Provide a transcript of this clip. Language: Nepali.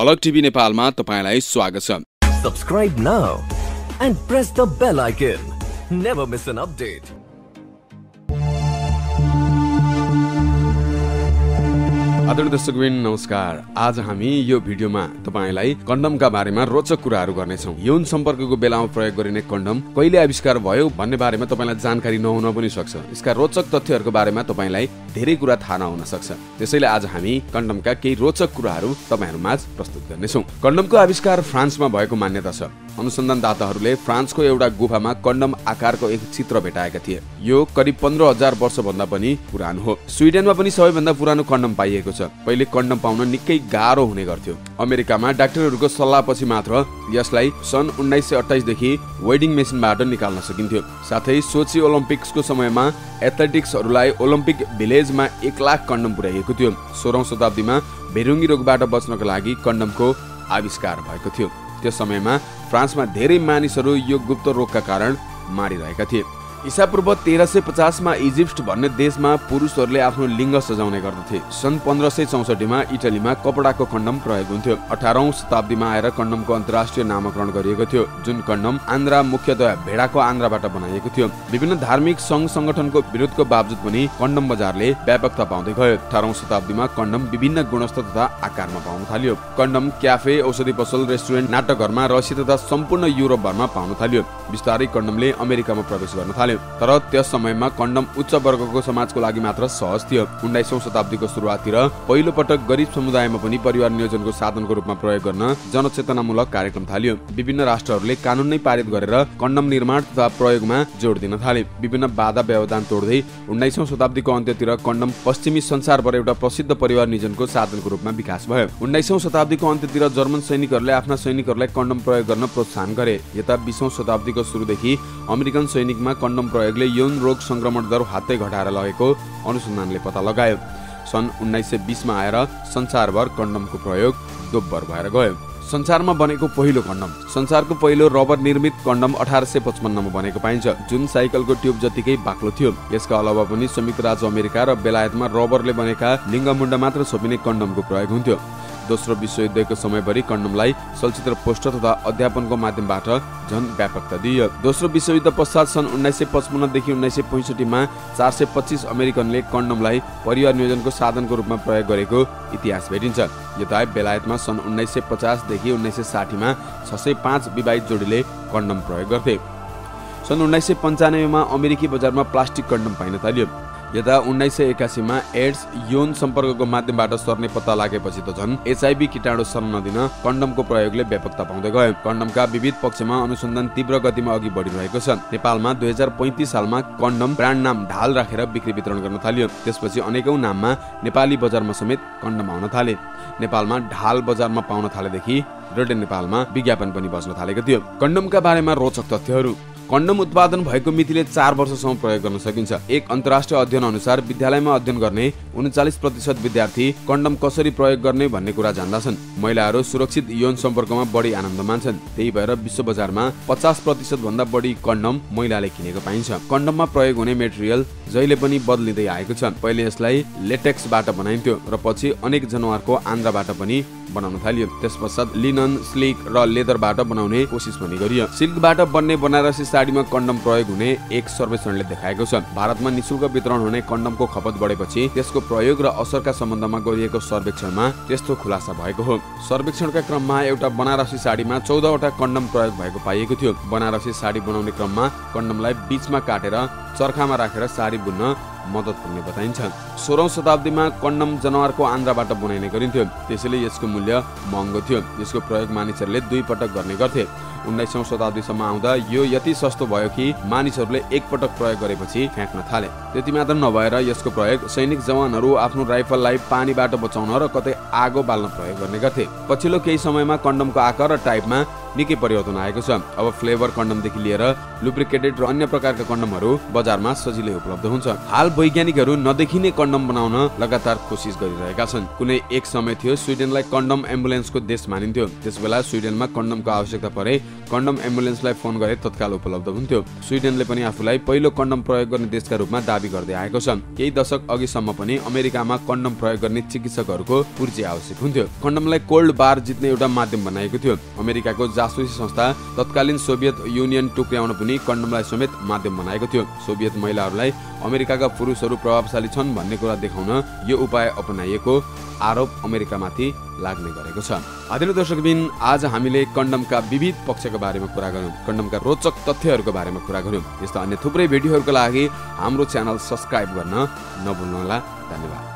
झलक टिभी नेपालमा तपाईलाई स्वागत छ। Subscribe now and press the bell icon. Never miss an update. आदरणीय दर्शकवृन्द नमस्कार। आज हामी यो भिडियोमा तपाईलाई कन्डमका बारेमा रोचक कुराहरू गर्नेछौँ। यौन सम्पर्कको बेलामा प्रयोग गरिने कन्डम कहिले आविष्कार भयो भन्ने बारेमा तपाईलाई जानकारी नहुन पनि सक्छ। यसका रोचक तथ्यहरूको बारेमा तपाईलाई धेरै कुरा थाहा नहुन सक्छ। त्यसैले आज हामी कन्डमका केही रोचक कुराहरू तपाईहरुमाझ प्रस्तुत गर्नेछौँ। कन्डमको आविष्कार फ्रान्समा भएको मान्यता छ। अनुसन्धानदाताहरूले फ्रान्सको एउटा गुफामा कन्डम आकारको एक चित्र भेटाएका थिए। यो करिब 15,000 वर्ष भन्दा पनि पुरानो हो। स्विडेनमा पनि सबैभन्दा पुरानो कन्डम पाइएको छ। पहिले कन्डम पाउन निकै गाह्रो हुने गर्थ्यो। अमेरिकामा डाक्टरहरूको सल्लाहपछि मात्र यसलाई सन् 1928 देखि वेडिङ मेसिनबाट निकाल्न सकिन्थ्यो। साथै सोची ओलम्पिक्सको समयमा एथलेटिक्सहरूलाई ओलम्पिक भिलेजमा 1 लाख कन्डम पुर्याइएको थियो। 16औं शताब्दीमा भेरुङ्गी रोगबाट बच्नको लागि कन्डमको आविष्कार भएको थियो। त्यस समयमा फ्रान्समा धेरै मानिसहरू यो गुप्त रोगका कारण मारिरहेका थिए। ईसापूर्व 1350 मा इजिप्ट भन्ने देशमा पुरुषहरूले आफ्नो लिङ्ग सजाउने गर्दथे। सन् 1564 मा इटलीमा कपडाको कन्डम प्रयोग हुन्थ्यो। 18औं शताब्दीमा आएर कन्डमको अन्तर्राष्ट्रिय नामकरण गरिएको थियो, जुन कन्डम आन्द्रा मुख्यतया भेडाको आन्द्राबाट बनाइएको थियो। विभिन्न धार्मिक सङ्घ संगठनको विरोधको बावजुद पनि कन्डम बजारले व्यापकता पाउँदै गयो। 18औं शताब्दीमा कन्डम विभिन्न गुणस्तर तथा आकारमा पाउन थाल्यो। कन्डम क्याफे, औषधि पसल, रेस्टुरेन्ट, नाटकघरमा, रसी तथा सम्पूर्ण युरोपभरमा पाउन थाल्यो। बिस्तारै कन्डमले अमेरिकामा प्रवेश गर्न थाल्यो। तर त्यस समयमा कन्डम उच्च वर्गको समाजको लागि मात्र सहज थियो। 19औं शताब्दीको सुरुवाततिर पहिलो पटक गरिब समुदायमा पनि परिवार नियोजनको साधनको रूपमा प्रयोग गर्न जनचेतनामूलक कार्यक्रम थाल्यो। विभिन्न राष्ट्रहरूले कानून नै पारित गरेर कन्डम निर्माण तथा प्रयोगमा जोड दिन थाले। विभिन्न बाधा व्यवधान तोड्दै 19औं शताब्दीको अन्त्यतिर कन्डम पश्चिमी संसारभर एउटा प्रसिद्ध परिवार नियोजनको साधनको रूपमा विकास भयो। 19औं शताब्दीको अन्त्यतिर जर्मन सैनिकहरूले आफ्ना सैनिकहरूलाई कन्डम प्रयोग गर्न प्रोत्साहन गरे। यता 20औं शताब्दीको सुरुदेखि अमेरिकन सैनिकमा कन्डम प्रयोगले यौन रोग संक्रमण दर हातै घटाएर लगेको अनुसन्धानले पत्ता लगायो। सन् 1920 मा आएर संसारभर कन्डमको प्रयोग दोब्बर भएर गयो। संसारमा बनेको पहिलो कन्डम। संसारको पहिलो रबर निर्मित कन्डम 1855 मा बनेको पाइन्छ, जुन साइकलको ट्युब जतिकै बाक्लो थियो। यसका अलावा पनि संयुक्त राज्य अमेरिका र बेलायतमा रबरले बनेका लिङ्गमुण्ड मात्र छोपिने कन्डमको प्रयोग हुन्थ्यो। दोस्रो विश्वयुद्धको समयभरि कन्डमलाई चलचित्र, पोस्टर तथा अध्यापनको माध्यमबाट झन व्यापकता दिइयो। दोस्रो विश्वयुद्ध पश्चात सन् 1955 देखि 1965 मा 425 अमेरिकनले कन्डमलाई परिवार नियोजनको साधनको रूपमा प्रयोग गरेको इतिहास भेटिन्छ। यता बेलायतमा सन् 1950 देखि 1960 मा 605 विवाहित जोडीले कन्डम प्रयोग गर्थे। सन् 1995 मा अमेरिकी बजारमा प्लास्टिक कन्डम पाइन थाल्यो। यता 1981 मा एड्स यौन सम्पर्कको माध्यमबाट सर्ने पत्ता लागेपछि त झन् HIV कीटाणु सर्न नदिन कन्डमको प्रयोगले व्यापकता पाउँदै गयो। कन्डमका विविध पक्षमा अनुसन्धान तीव्र गतिमा अघि बढिरहेको छ। नेपालमा 2035 सालमा कन्डम ब्रान्ड नाम ढाल राखेर बिक्री वितरण गर्न थाल्यो। त्यसपछि अनेकौं नाममा नेपाली बजारमा समेत कन्डम आउन थाले। नेपालमा ढाल बजारमा पाउन थालेदेखि रेड नेपालमा विज्ञापन पनि बस्न थालेको थियो। कन्डमका बारेमा रोचक तथ्यहरू। कन्डम उत्पादन भएको मितिले 4 वर्षसम्म प्रयोग गर्न सकिन्छ। एक अन्तर्राष्ट्रिय अध्ययन अनुसार विद्यालयमा अध्ययन गर्ने 39% विद्यार्थी कन्डम कसरी प्रयोग गर्ने भन्ने कुरा जान्दछन्। महिलाहरू सुरक्षित यौन सम्पर्कमा बढी आनन्द मान्छन्। त्यही भएर विश्व बजारमा 50% भन्दा बढी कन्डम महिलाले किनेको पाइन्छ। कन्डममा प्रयोग हुने मेटेरियल जहिले पनि बदलिँदै आएको छ। पहिले यसलाई लेटेक्सबाट बनाइन्थ्यो र पछि अनेक जनावरको आन्द्राबाट पनि बनाउन थालियो। त्यसपश्चात लिनन, सिल्क र लेदरबाट बनाउने कोसिस पनि गरियो। सिल्कबाट बन्ने बनारसी साडीमा कन्डम प्रयोग हुने एक सर्वेक्षणले देखाएको छ। भारतमा निशुल्क वितरण हुने कन्डमको खपत बढेपछि त्यसको प्रयोग र असरका सम्बन्धमा गरिएको सर्वेक्षणमा त्यस्तो खुलासा भएको हो। सर्वेक्षणका क्रममा एउटा बनारसी साडीमा 14 वटा कन्डम प्रयोग भएको पाइएको थियो। बनारसी साडी बनाउने क्रममा कन्डमलाई बीचमा काटेर चर्खामा राखेर साडी बुन्न मद्दत पुग्ने बताइन्छ। 16औं शताब्दीमा कन्डम जनावरको आन्द्राबाट बनाइने गरिन्थ्यो, त्यसैले यसको मूल्य महँगो थियो। यसको प्रयोग मानिसहरूले 2 पटक गर्ने गर्थे। 19औं शताब्दीसम्म आउँदा यो यति सस्तो भयो कि मानिसहरूले 1 पटक प्रयोग गरेपछि फ्याँक्न थाले। त्यति मात्र नभएर यसको प्रयोग सैनिक जवानहरू आफ्नो राइफललाई पानीबाट बचाउन र कतै आगो बाल्न प्रयोग गर्ने गर्थे। पछिल्लो केही समयमा कन्डमको आकार र टाइपमा निकै परिवर्तन आएको छ। अब फ्लेभर कन्डमदेखि लिएर लुब्रिकेटेड र अन्य प्रकारका कन्डमहरू बजारमा सजिलै उपलब्ध हुन्छ। हाल वैज्ञानिकहरू नदेखिने कन्डम बनाउन लगातार कोसिस गरिरहेका छन्। कुनै एक समय थियो स्विडेनलाई कन्डम एम्बुलेन्सको देश मानिन्थ्यो। त्यसबेला स्विडेनमा कन्डमको आवश्यकता परे कन्डम एम्बुलेन्सलाई फोन गरे तत्काल उपलब्ध हुन्थ्यो। स्विडेनले पनि आफूलाई पहिलो कन्डम प्रयोग गर्ने देशका रूपमा दाबी गर्दै आएको छ। केही दशक अघिसम्म पनि अमेरिकामा कन्डम प्रयोग गर्ने चिकित्सकहरूको पुर्जी आवश्यक हुन्थ्यो। कन्डमलाई कोल्ड बार जित्ने एउटा माध्यम बनाएको थियो। अमेरिकाको जासुसी संस्था तत्कालीन सोभियत युनियन टुक्र्याउन पनि कन्डमलाई समेत माध्यम बनाएको थियो। सोभियत महिलाहरूलाई अमेरिकाका पुरुषहरू प्रभावशाली छन् भन्ने कुरा देखाउन यो उपाय अपनाइएको आरोप अमेरिकामाथि लाग्ने गरेको छ। आदरणीय दर्शकबिन, आज हामीले कन्डमका विविध पक्षका बारेमा कुरा गर्यौं, कन्डमका रोचक तथ्यहरूको बारेमा कुरा गर्यौं। यस्ता अन्य थुप्रै भिडियोहरूका लागि हाम्रो च्यानल सब्स्क्राइब गर्न नभुल्नुहोला। धन्यवाद।